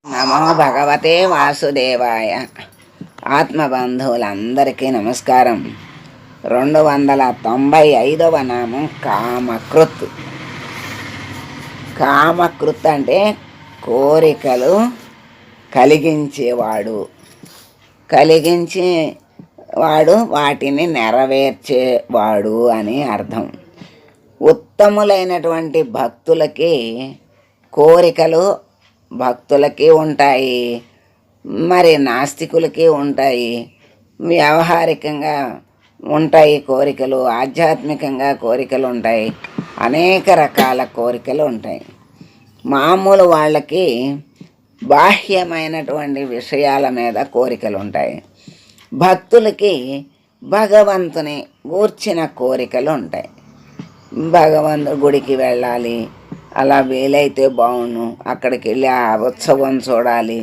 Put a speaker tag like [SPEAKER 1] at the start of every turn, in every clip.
[SPEAKER 1] నమో భగవతే వాసుదేవాయ. ఆత్మబంధువులందరికీ నమస్కారం. 295వ నామం కామకృత్. కామకృత్ అంటే కోరికలు కలిగించేవాడు, వాటిని నెరవేర్చేవాడు అని అర్థం. ఉత్తములైనటువంటి భక్తులకి కోరికలు భక్తులకి ఉంటాయి, మరి నాస్తికులకి ఉంటాయి. వ్యావహారికంగా ఉంటాయి కోరికలు, ఆధ్యాత్మికంగా కోరికలు ఉంటాయి, అనేక రకాల కోరికలు ఉంటాయి. మామూలు వాళ్ళకి బాహ్యమైనటువంటి విషయాల మీద కోరికలు ఉంటాయి. భక్తులకి భగవంతుని గూర్చిన కోరికలు ఉంటాయి. భగవంతుడి గుడికి వెళ్ళాలి, అలా వీలైతే బాగుండు, అక్కడికి వెళ్ళి ఆ ఉత్సవం చూడాలి,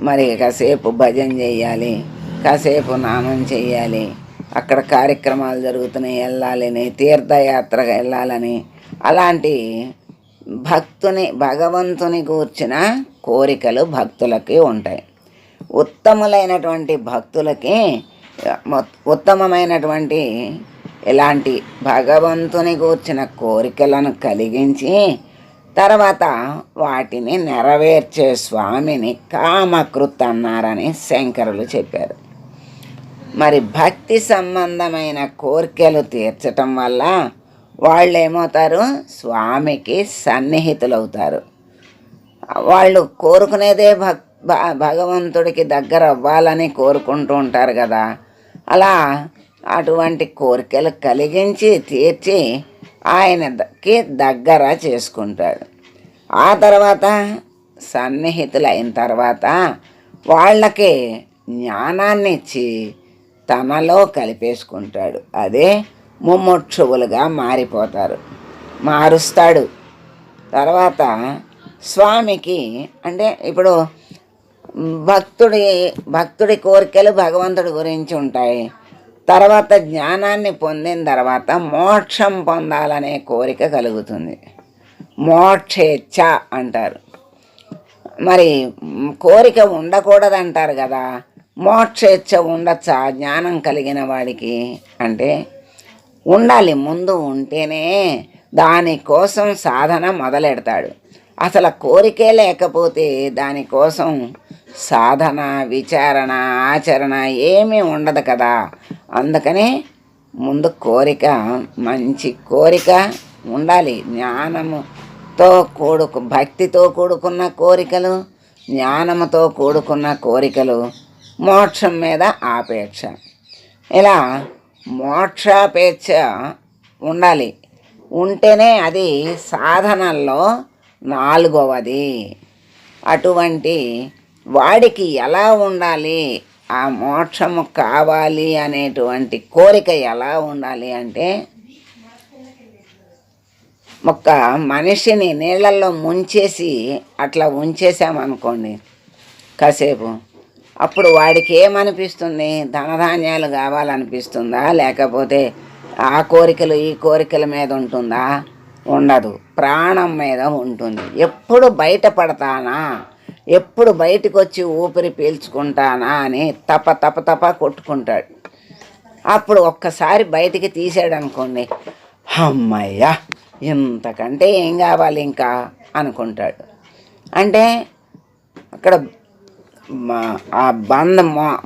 [SPEAKER 1] మరి కాసేపు భజన చేయాలి, కాసేపు నామం చేయాలి, అక్కడ కార్యక్రమాలు జరుగుతున్నాయి వెళ్ళాలని, తీర్థయాత్రగా వెళ్ళాలని, అలాంటి భగవంతుని గూర్చిన కోరికలు భక్తులకి ఉంటాయి. ఉత్తములైనటువంటి భక్తులకి ఉత్తమమైనటువంటి ఇలాంటి భగవంతుని గూర్చిన కోరికలను కలిగించి తర్వాత వాటిని నెరవేర్చే స్వామిని కామకృత్ అన్నారని శంకరులు చెప్పారు. మరి భక్తి సంబంధమైన కోరికలు తీర్చటం వల్ల వాళ్ళు ఏమవుతారు? స్వామికి సన్నిహితులవుతారు. వాళ్ళు కోరుకునేదే భగవంతుడికి దగ్గర అవ్వాలని కోరుకుంటూ ఉంటారు కదా. అలా అటువంటి కోరికలు కలిగించి తీర్చి ఆయనకి దగ్గర చేసుకుంటాడు. ఆ తర్వాత సన్నిహితులైన తర్వాత వాళ్ళకి జ్ఞానాన్ని ఇచ్చి తనలో కలిపేసుకుంటాడు. అదే ముముక్షువులుగా మారుస్తాడు. తర్వాత స్వామికి అంటే ఇప్పుడు భక్తుడి కోరికలు భగవంతుడి గురించి ఉంటాయి. తర్వాత జ్ఞానాన్ని పొందిన తర్వాత మోక్షం పొందాలనే కోరిక కలుగుతుంది. మోక్షేచ్ఛ అంటారు. మరి కోరిక ఉండకూడదంటారు కదా. మోక్షేచ్ఛ ఉండొచ్చా జ్ఞానం కలిగిన వాడికి? అంటే ఉండాలి. ముందు ఉంటేనే దానికోసం సాధన మొదలెడతాడు. అసలు కోరికే లేకపోతే దానికోసం సాధన, విచారణ, ఆచరణ ఏమీ ఉండదు కదా. అందుకని ముందు మంచి కోరిక ఉండాలి. జ్ఞానముతో భక్తితో కూడుకున్న కోరికలు, జ్ఞానముతో కూడుకున్న కోరికలు, మోక్షం మీద ఆపేక్ష, ఇలా మోక్షాపేక్ష ఉండాలి. ఉంటేనే అది సాధనల్లో 4వది. అటువంటి వాడికి ఎలా ఉండాలి, ఆ మోక్షము కావాలి అనేటువంటి కోరిక ఎలా ఉండాలి అంటే, ఒక మనిషిని నీళ్ళల్లో ముంచేసి అట్లా ఉంచేసామనుకోండి కాసేపు, అప్పుడు వాడికి ఏమనిపిస్తుంది? ధనధాన్యాలు కావాలనిపిస్తుందా? లేకపోతే ఆ కోరికలు ఈ కోరికల మీద ఉంటుందా? ఉండదు. ప్రాణం మీద ఉంటుంది. ఎప్పుడు బయటపడతానా, ఎప్పుడు బయటకు వచ్చి ఊపిరి పీల్చుకుంటానా అని తప తప తప కొట్టుకుంటాడు. అప్పుడు ఒక్కసారి బయటికి తీసాడు అనుకోండి, అమ్మయ్యా ఇంతకంటే ఏం కావాలి ఇంకా అనుకుంటాడు. అంటే అక్కడ ఆ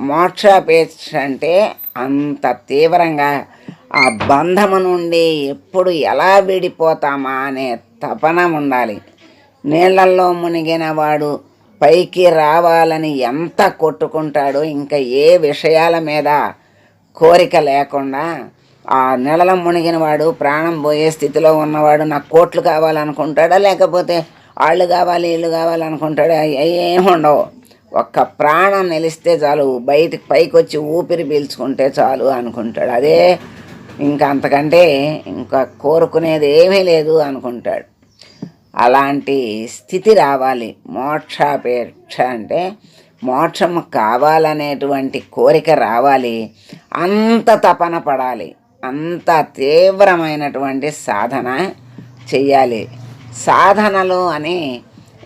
[SPEAKER 1] మోక్షాపేక్ష అంటే అంత తీవ్రంగా ఆ బంధము నుండి ఎప్పుడు ఎలా విడిపోతామా అనే తపన ఉండాలి. నీళ్ళల్లో మునిగిన వాడు పైకి రావాలని ఎంత కొట్టుకుంటాడో, ఇంకా ఏ విషయాల మీద కోరిక లేకుండా ఆ నీళ్ళలో మునిగిన వాడు, ప్రాణం పోయే స్థితిలో ఉన్నవాడు నాకు కోట్లు కావాలనుకుంటాడా, లేకపోతే వాళ్ళు కావాలి వీళ్ళు కావాలనుకుంటాడా? ఏమి ఉండవు. ఒక్క ప్రాణం నిలిస్తే చాలు, పైకి వచ్చి ఊపిరి పీల్చుకుంటే చాలు అనుకుంటాడు. అదే ఇంకా అంతకంటే ఇంకా కోరుకునేది ఏమీ లేదు అనుకుంటాడు. అలాంటి స్థితి రావాలి. మోక్షాపేక్ష అంటే మోక్షము కావాలనేటువంటి కోరిక రావాలి. అంత తపన పడాలి, అంత తీవ్రమైనటువంటి సాధన చెయ్యాలి. సాధనలు అని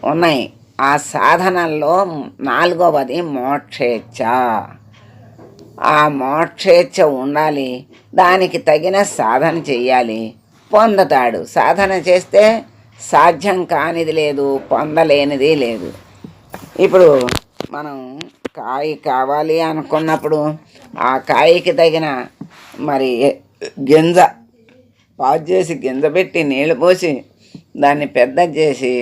[SPEAKER 1] ఉన్నాయి. ఆ సాధనల్లో 4వది మోక్షేచ్ఛ. ఆ మోక్షేచ్ఛ ఉండాలి, దానికి తగిన సాధన చెయ్యాలి, పొందుతాడు. సాధన చేస్తే సాధ్యం కానిది లేదు, పొందలేనిది లేదు. ఇప్పుడు మనం కాయ కావాలి అనుకున్నప్పుడు ఆ కాయకి తగిన మరి గింజ పాదు చేసి గింజ పెట్టి నీళ్ళు పోసి దాన్ని పెద్ద చేసి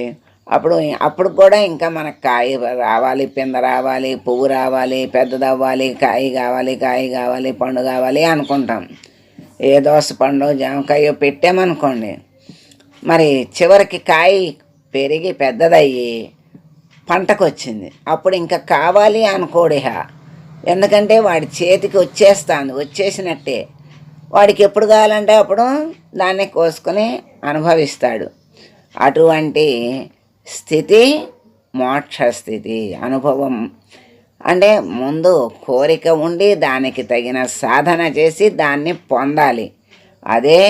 [SPEAKER 1] అప్పుడు కూడా ఇంకా మనకు కాయ రావాలి, పింద రావాలి, పువ్వు రావాలి, పెద్దదవ్వాలి, కాయ కావాలి, పండు కావాలి అనుకుంటాం. ఏ దోస పండు జామకాయ పెట్టామనుకోండి, మరి చివరికి కాయ పెరిగి పెద్దదయ్యి పంటకు వచ్చింది. అప్పుడు ఇంకా కావాలి అనుకోడిహ, ఎందుకంటే వాడి చేతికి వచ్చేసినట్టే. వాడికి ఎప్పుడు కావాలంటే అప్పుడు దాన్ని కోసుకొని అనుభవిస్తాడు. అటువంటి స్థితి మోక్ష స్థితి. అనుభవం అంటే ముందు కోరిక ఉండి దానికి తగిన సాధన చేసి దాన్ని పొందాలి. అదే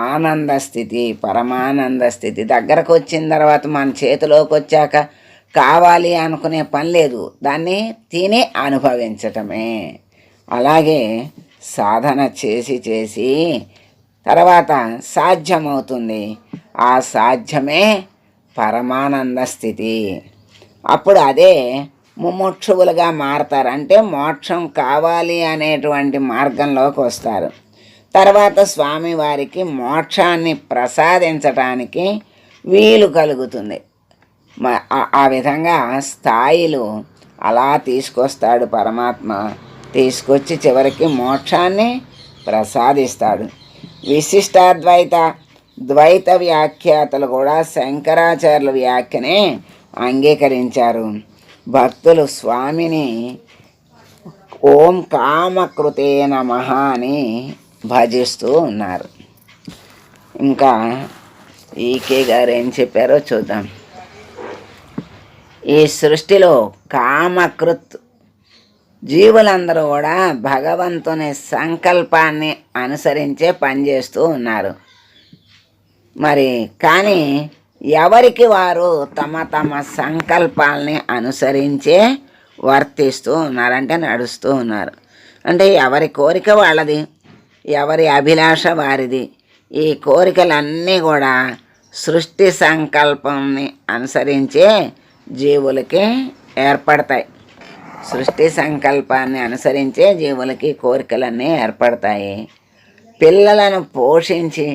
[SPEAKER 1] ఆనంద స్థితి, పరమానంద స్థితి. దగ్గరకు వచ్చిన తర్వాత మన చేతిలోకి వచ్చాక కావాలి అనుకునే పని లేదు, దాన్ని తిని అనుభవించటమే. అలాగే సాధన చేసి తర్వాత సాధ్యమవుతుంది. ఆ సాధ్యమే పరమానంద స్థితి. అప్పుడు అదే ముముక్షువులుగా మారతారు. అంటే మోక్షం కావాలి అనేటువంటి మార్గంలోకి వస్తారు. తర్వాత స్వామివారికి మోక్షాన్ని ప్రసాదించటానికి వీలు కలుగుతుంది. ఆ విధంగా స్థాయిలు అలా తీసుకొస్తాడు పరమాత్మ. తీసుకొచ్చి చివరికి మోక్షాన్ని ప్రసాదిస్తాడు. విశిష్టాద్వైత ద్వైత వ్యాఖ్యాతలు కూడా శంకరాచార్యుల వ్యాఖ్యనే అంగీకరించారు. భక్తులు స్వామిని ఓం కామకృతే నమః అని భజిస్తూ ఉన్నారు. ఇంకా ఈకే గారు ఏం చెప్పారో చూద్దాం. ఈ సృష్టిలో కామకృత్ జీవులందరూ కూడా భగవంతుని సంకల్పాన్ని అనుసరించే పనిచేస్తూ ఉన్నారు. మరి కానీ ఎవరికి వారు తమ తమ సంకల్పాలని అనుసరించే వర్తిస్తూ ఉన్నారంటే నడుస్తూ ఉన్నారు. అంటే ఎవరి కోరిక వాళ్ళది, ఎవరి అభిలాష వారిది. ఈ కోరికలన్నీ కూడా సృష్టి సంకల్పాన్ని అనుసరించే జీవులకి ఏర్పడతాయి. సృష్టి సంకల్పాన్ని అనుసరించే జీవులకి కోరికలన్నీ ఏర్పడతాయి. పిల్లలను పోషించి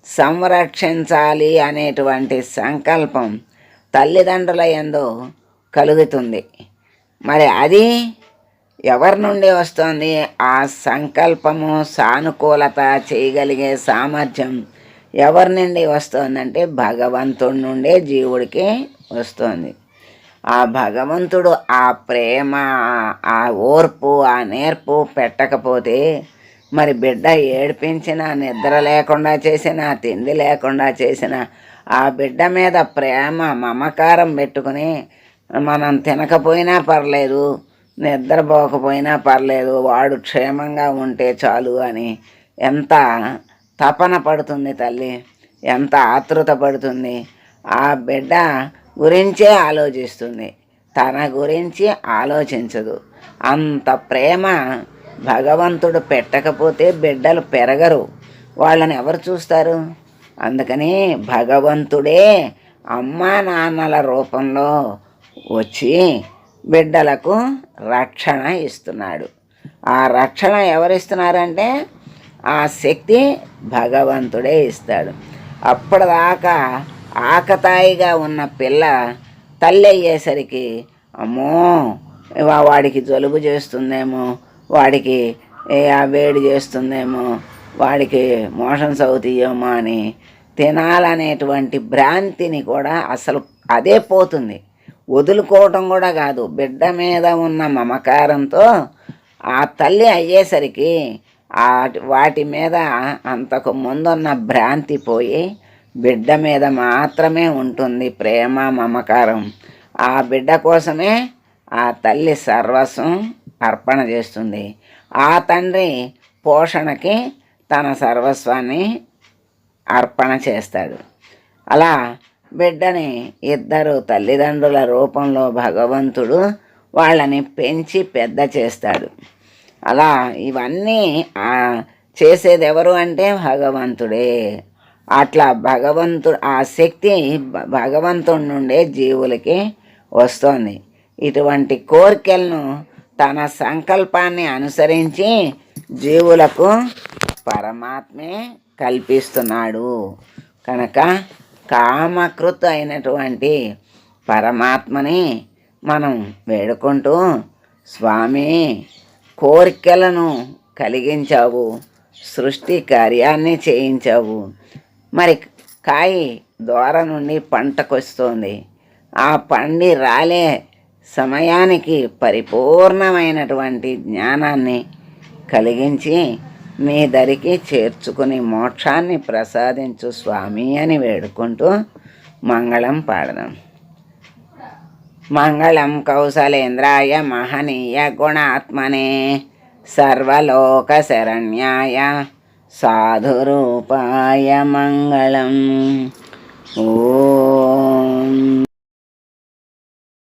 [SPEAKER 1] సంరక్షించాలి అనేటువంటి సంకల్పం తల్లిదండ్రుల యందు కలుగుతుంది. మరి అది ఎవరి నుండి వస్తుంది? ఆ సంకల్పము సానుకూలత చేయగలిగే సామర్థ్యం ఎవరి నుండి వస్తుందంటే భగవంతుడి నుండే జీవుడికి వస్తుంది. ఆ భగవంతుడు ఆ ప్రేమ, ఆ ఓర్పు, ఆ నేర్పు పెట్టకపోతే మరి బిడ్డ ఏడిపించిన, నిద్ర లేకుండా చేసిన, తిండి లేకుండా చేసిన ఆ బిడ్డ మీద ప్రేమ మమకారం పెట్టుకుని మనం తినకపోయినా పర్లేదు, నిద్రపోకపోయినా పర్లేదు, వాడు క్షేమంగా ఉంటే చాలు అని ఎంత తపన పడుతుంది తల్లి, ఎంత ఆతృత పడుతుంది. ఆ బిడ్డ గురించే ఆలోచిస్తుంది, తన గురించి ఆలోచించదు. అంత ప్రేమ భగవంతుడు పెట్టకపోతే బిడ్డలు పెరగరు, వాళ్ళని ఎవరు చూస్తారు? అందుకని భగవంతుడే అమ్మా నాన్నల రూపంలో వచ్చి బిడ్డలకు రక్షణ ఇస్తున్నాడు. ఆ రక్షణ ఎవరిస్తున్నారంటే ఆ శక్తి భగవంతుడే ఇస్తాడు. అప్పటిదాకా ఆకతాయిగా ఉన్న పిల్ల తల్లి అయ్యేసరికి అమ్మో వాడికి జలుబు చేస్తుందేమో, వాడికి వేడి చేస్తుందేమో, వాడికి మోషన్స్ అవుతాయేమో అని తినాలనేటువంటి భ్రాంతిని కూడా అసలు అదే పోతుంది. వదులుకోవటం కూడా కాదు, బిడ్డ మీద ఉన్న మమకారంతో ఆ తల్లి అయ్యేసరికి వాటి మీద అంతకు ముందున్న భ్రాంతి పోయి బిడ్డ మీద మాత్రమే ఉంటుంది ప్రేమ, మమకారం. ఆ బిడ్డ కోసమే ఆ తల్లి సర్వస్వం అర్పణ చేస్తుంది. ఆ తండ్రి పోషణకి తన సర్వస్వాన్ని అర్పణ చేస్తాడు. అలా బిడ్డని ఇద్దరు తల్లిదండ్రుల రూపంలో భగవంతుడు వాళ్ళని పెంచి పెద్ద చేస్తాడు. అలా ఇవన్నీ చేసేది ఎవరు అంటే భగవంతుడే. అట్లా భగవంతుడు ఆ శక్తి భగవంతుడి నుండే జీవులకి వస్తుంది. ఇటువంటి కోరికలను తన సంకల్పాన్ని అనుసరించి జీవులకు పరమాత్మే కల్పిస్తున్నాడు. కనుక కామకృత అయినటువంటి పరమాత్మని మనం వేడుకుంటూ, స్వామి కోరికలను కలిగించావు, సృష్టి కార్యాన్ని చేయించావు, మరి కాయ దూర నుండి పంటకొస్తుంది, ఆ పండి రాలే సమయానికి పరిపూర్ణమైనటువంటి జ్ఞానాన్ని కలిగించి మీ దరికి చేర్చుకుని మోక్షాన్ని ప్రసాదించు స్వామి అని వేడుకుంటూ మంగళం పాడదాం. మంగళం కౌసలేంద్రాయ మహనీయ గుణాత్మనే సర్వలోక శరణ్యాయ సాధురూపాయ మంగళం.